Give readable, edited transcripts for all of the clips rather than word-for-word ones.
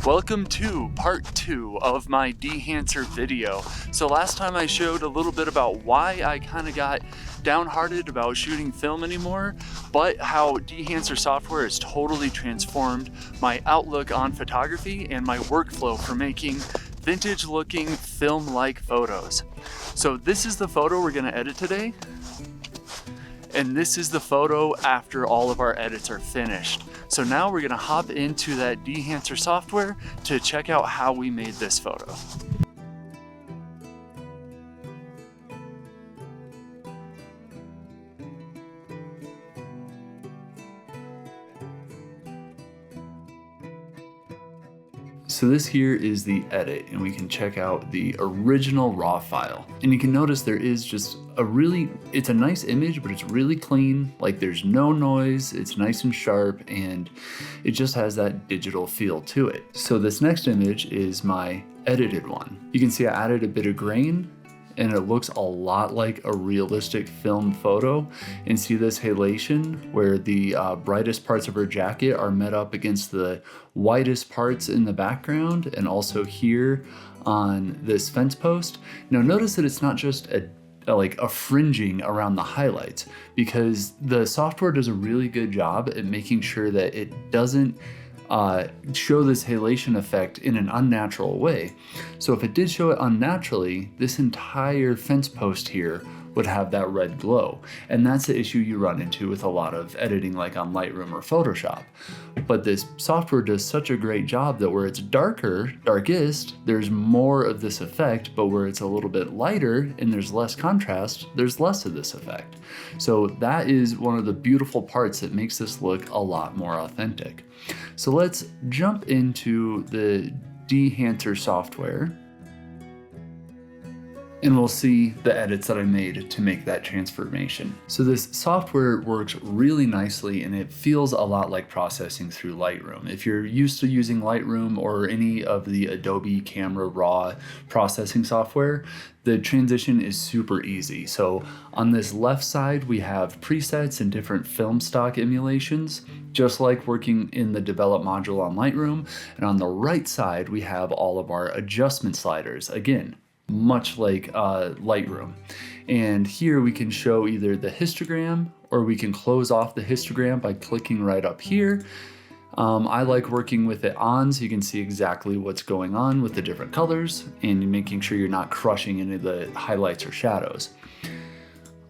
Welcome to part 2 of my Dehancer video. So last time I showed a little bit about why I kind of got downhearted about shooting film anymore, but how Dehancer software has totally transformed my outlook on photography and my workflow for making vintage looking film-like photos. So this is the photo we're going to edit today. And this is the photo after all of our edits are finished. So now we're gonna hop into that Dehancer software to check out how we made this photo. So this here is the edit, and we can check out the original raw file. And you can notice there is just it's a nice image, but it's really clean. Like there's no noise, it's nice and sharp, and it just has that digital feel to it. So this next image is my edited one. You can see I added a bit of grain, and it looks a lot like a realistic film photo. And see this halation where the brightest parts of her jacket are met up against the whitest parts in the background, and also here on this fence post. Now notice that it's not just a fringing around the highlights, because the software does a really good job at making sure that it doesn't show this halation effect in an unnatural way. So if it did show it unnaturally, this entire fence post here would have that red glow. And that's the issue you run into with a lot of editing like on Lightroom or Photoshop. But this software does such a great job that where it's darkest, there's more of this effect, but where it's a little bit lighter and there's less contrast, there's less of this effect. So that is one of the beautiful parts that makes this look a lot more authentic. So let's jump into the Dehancer software, and we'll see the edits that I made to make that transformation. So this software works really nicely, and it feels a lot like processing through Lightroom. If you're used to using Lightroom or any of the Adobe Camera Raw processing software, the transition is super easy. So on this left side, we have presets and different film stock emulations, just like working in the develop module on Lightroom. And on the right side, we have all of our adjustment sliders. Again, much like Lightroom. And here we can show either the histogram, or we can close off the histogram by clicking right up here. I like working with it on so you can see exactly what's going on with the different colors and making sure you're not crushing any of the highlights or shadows.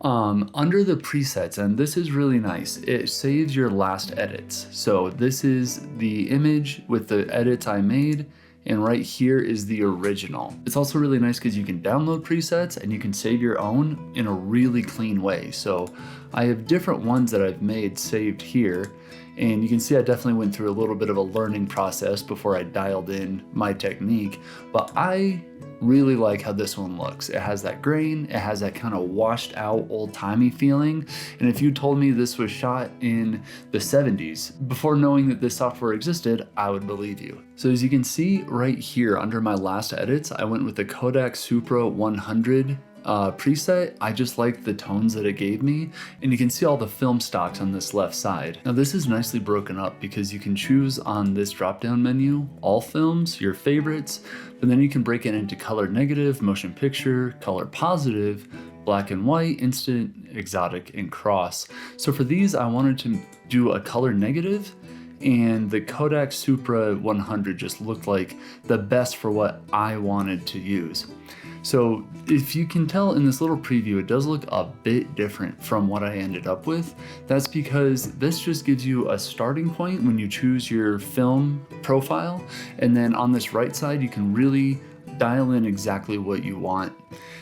Under the presets, and this is really nice, it saves your last edits. So this is the image with the edits I made, and right here is the original. It's also really nice because you can download presets and you can save your own in a really clean way. So I have different ones that I've made saved here, and you can see I definitely went through a little bit of a learning process before I dialed in my technique, but I really like how this one looks. It has that grain, it has that kind of washed out old-timey feeling. And if you told me this was shot in the 70s, before knowing that this software existed, I would believe you. So as you can see right here under my last edits, I went with the Kodak Supra 100 preset. I just liked the tones that it gave me, and you can see all the film stocks on this left side. Now this is nicely broken up because you can choose on this drop down menu all films, your favorites, but then you can break it into color negative, motion picture, color positive, black and white, instant, exotic, and cross. So for these I wanted to do a color negative, and the Kodak Supra 100 just looked like the best for what I wanted to use. So if you can tell in this little preview, it does look a bit different from what I ended up with. That's because this just gives you a starting point when you choose your film profile. And then on this right side, you can really dial in exactly what you want.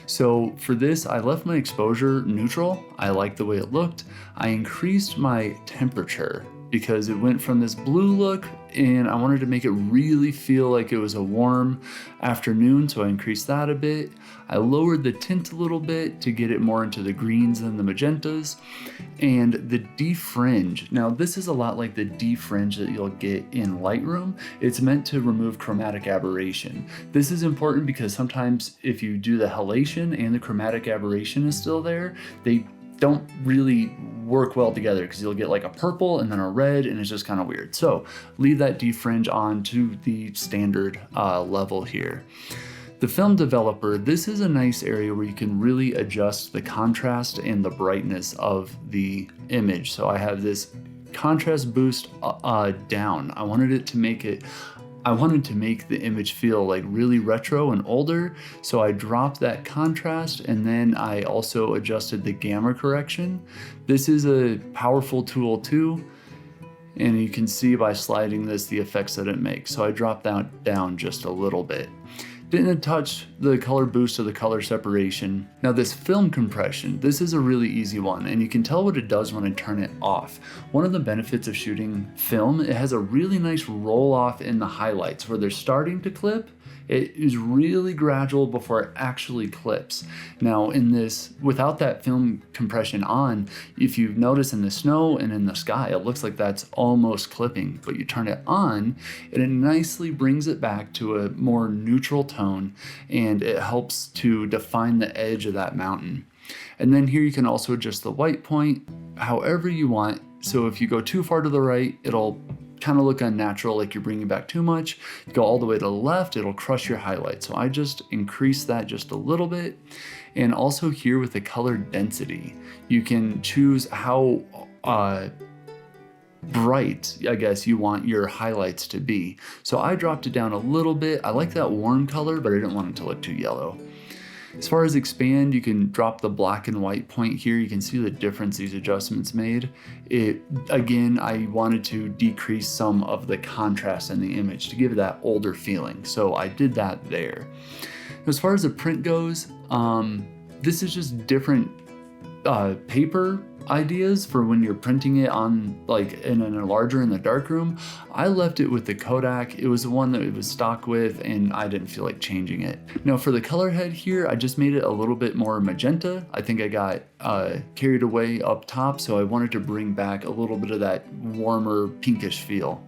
So for this, I left my exposure neutral. I liked the way it looked. I increased my temperature because it went from this blue look, and I wanted to make it really feel like it was a warm afternoon, so I increased that a bit. I lowered the tint a little bit to get it more into the greens and the magentas. And the defringe, now this is a lot like the defringe that you'll get in Lightroom. It's meant to remove chromatic aberration. This is important because sometimes if you do the halation and the chromatic aberration is still there, they don't really work well together because you'll get like a purple and then a red, and it's just kind of weird. So leave that defringe on to the standard level here. The film developer, this is a nice area where you can really adjust the contrast and the brightness of the image. So I have this contrast boost down. I wanted to make the image feel like really retro and older, so I dropped that contrast, and then I also adjusted the gamma correction. This is a powerful tool too, and you can see by sliding this the effects that it makes. So I dropped that down just a little bit. Didn't touch the color boost or the color separation. Now this film compression, this is a really easy one, and you can tell what it does when I turn it off. One of the benefits of shooting film, it has a really nice roll off in the highlights where they're starting to clip. It is really gradual before it actually clips. Now in this, without that film compression on, if you notice in the snow and in the sky, it looks like that's almost clipping, but you turn it on and it nicely brings it back to a more neutral tone, and it helps to define the edge of that mountain. And then here you can also adjust the white point however you want. So if you go too far to the right, it'll kind of look unnatural, like you're bringing back too much. You go all the way to the left, it'll crush your highlight. So I just increase that just a little bit. And also here with the color density, you can choose how bright, I guess, you want your highlights to be. So I dropped it down a little bit. I like that warm color, but I didn't want it to look too yellow. As far as expand, you can drop the black and white point here. You can see the difference these adjustments made. Again, I wanted to decrease some of the contrast in the image to give it that older feeling. So I did that there. As far as the print goes, this is just different paper ideas for when you're printing it on like in a larger in the darkroom. I left it with the Kodak. It was the one that it was stock with, and I didn't feel like changing it. Now for the color head here, I just made it a little bit more magenta. I think I got carried away up top, so I wanted to bring back a little bit of that warmer pinkish feel.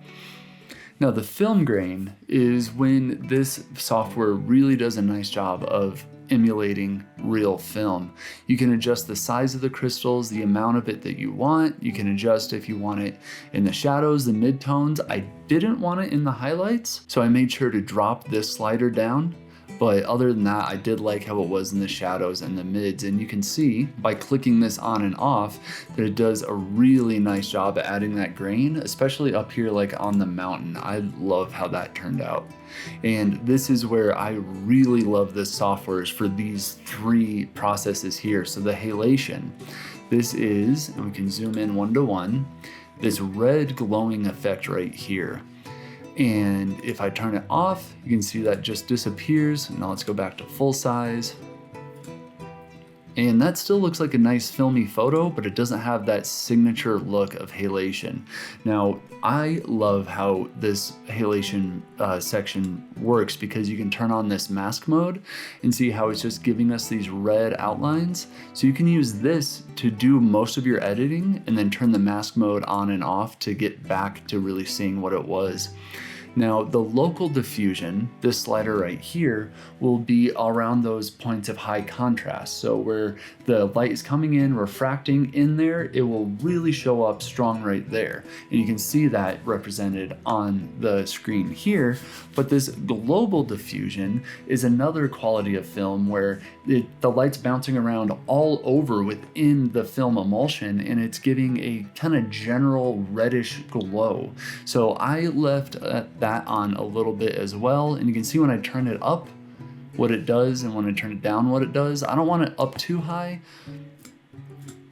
Now the film grain is when this software really does a nice job of emulating real film. You can adjust the size of the crystals, the amount of it that you want. You can adjust if you want it in the shadows, the midtones. I didn't want it in the highlights, so I made sure to drop this slider down. But other than that, I did like how it was in the shadows and the mids. And you can see by clicking this on and off that it does a really nice job at adding that grain, especially up here like on the mountain. I love how that turned out. And this is where I really love this software, is for these three processes here. So the halation, this is, and we can zoom in 1:1, this red glowing effect right here. And if I turn it off, you can see that just disappears. Now let's go back to full size. And that still looks like a nice filmy photo, but it doesn't have that signature look of halation. Now, I love how this halation section works, because you can turn on this mask mode and see how it's just giving us these red outlines. So you can use this to do most of your editing and then turn the mask mode on and off to get back to really seeing what it was. Now the local diffusion, this slider right here, will be around those points of high contrast. So where the light is coming in, refracting in there, it will really show up strong right there. And you can see that represented on the screen here. But this global diffusion is another quality of film where the light's bouncing around all over within the film emulsion, and it's giving a kind of general reddish glow. So I left that on a little bit as well, and you can see when I turn it up what it does, and when I turn it down what it does. I don't want it up too high,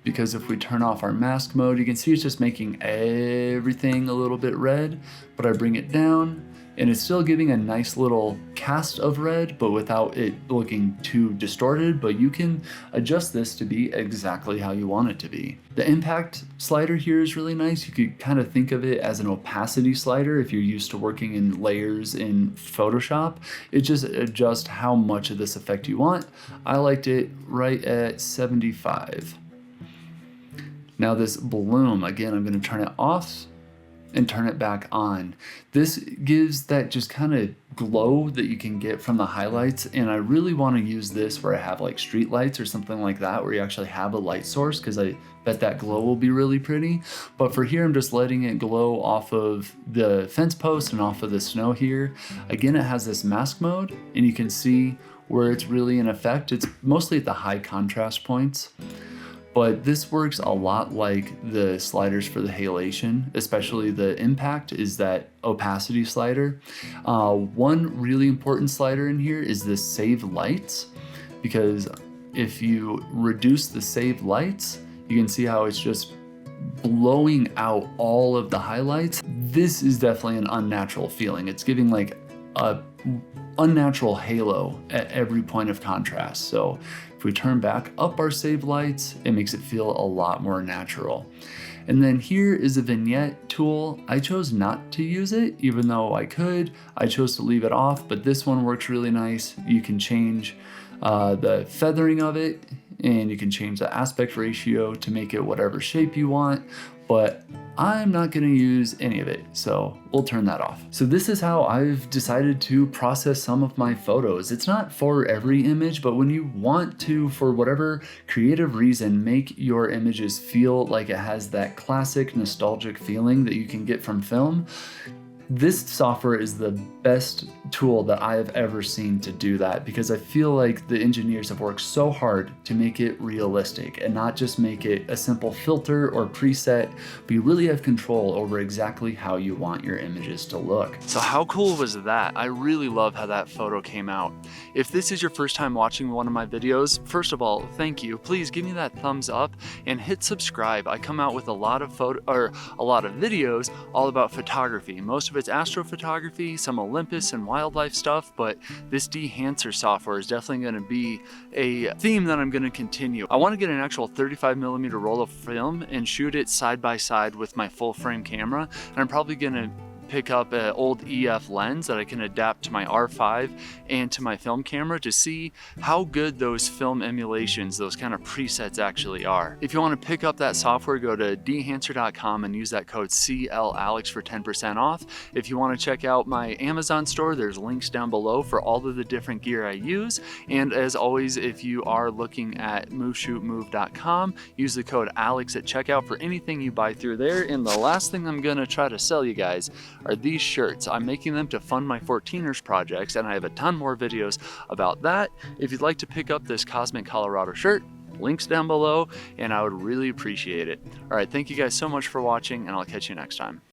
because if we turn off our mask mode, you can see it's just making everything a little bit red, but I bring it down and it's still giving a nice little cast of red, but without it looking too distorted. But you can adjust this to be exactly how you want it to be. The impact slider here is really nice. You could kind of think of it as an opacity slider if you're used to working in layers in Photoshop. It just adjusts how much of this effect you want. I liked it right at 75. Now this bloom, again, I'm going to turn it off. and turn it back on. This gives that just kind of glow that you can get from the highlights, and I really want to use this where I have like street lights or something like that where you actually have a light source, because I bet that glow will be really pretty. But for here, I'm just letting it glow off of the fence post and off of the snow here. Again, it has this mask mode, and you can see where it's really in effect. It's mostly at the high contrast points. But this works a lot like the sliders for the halation, especially the impact is that opacity slider. One really important slider in here is this save lights, because if you reduce the save lights, you can see how it's just blowing out all of the highlights. This is definitely an unnatural feeling. It's giving like a unnatural halo at every point of contrast. So if we turn back up our save lights, it makes it feel a lot more natural. And then here is a vignette tool. I chose not to use it, even though I could. I chose to leave it off, but this one works really nice. You can change the feathering of it, and you can change the aspect ratio to make it whatever shape you want, but I'm not gonna use any of it, so we'll turn that off. So this is how I've decided to process some of my photos. It's not for every image, but when you want to, for whatever creative reason, make your images feel like it has that classic nostalgic feeling that you can get from film, this software is the best tool that I have ever seen to do that, because I feel like the engineers have worked so hard to make it realistic and not just make it a simple filter or preset, but you really have control over exactly how you want your images to look. So how cool was that? I really love how that photo came out. If this is your first time watching one of my videos, first of all, thank you. Please give me that thumbs up and hit subscribe. I come out with a lot of videos all about photography. Most of it's astrophotography, some Olympus and wildlife stuff, but this Dehancer software is definitely going to be a theme that I'm going to continue. I want to get an actual 35mm roll of film and shoot it side by side with my full frame camera, and I'm probably going to pick up an old EF lens that I can adapt to my R5 and to my film camera to see how good those film emulations, those kind of presets actually are. If you want to pick up that software, go to dehancer.com and use that code CLALEX for 10% off. If you want to check out my Amazon store, there's links down below for all of the different gear I use. And as always, if you are looking at moveshootmove.com, use the code ALEX at checkout for anything you buy through there. And the last thing I'm going to try to sell you guys are these shirts. I'm making them to fund my 14ers projects, and I have a ton more videos about that. If you'd like to pick up this Cosmic Colorado shirt, links down below, and I would really appreciate it. All right, thank you guys so much for watching, and I'll catch you next time.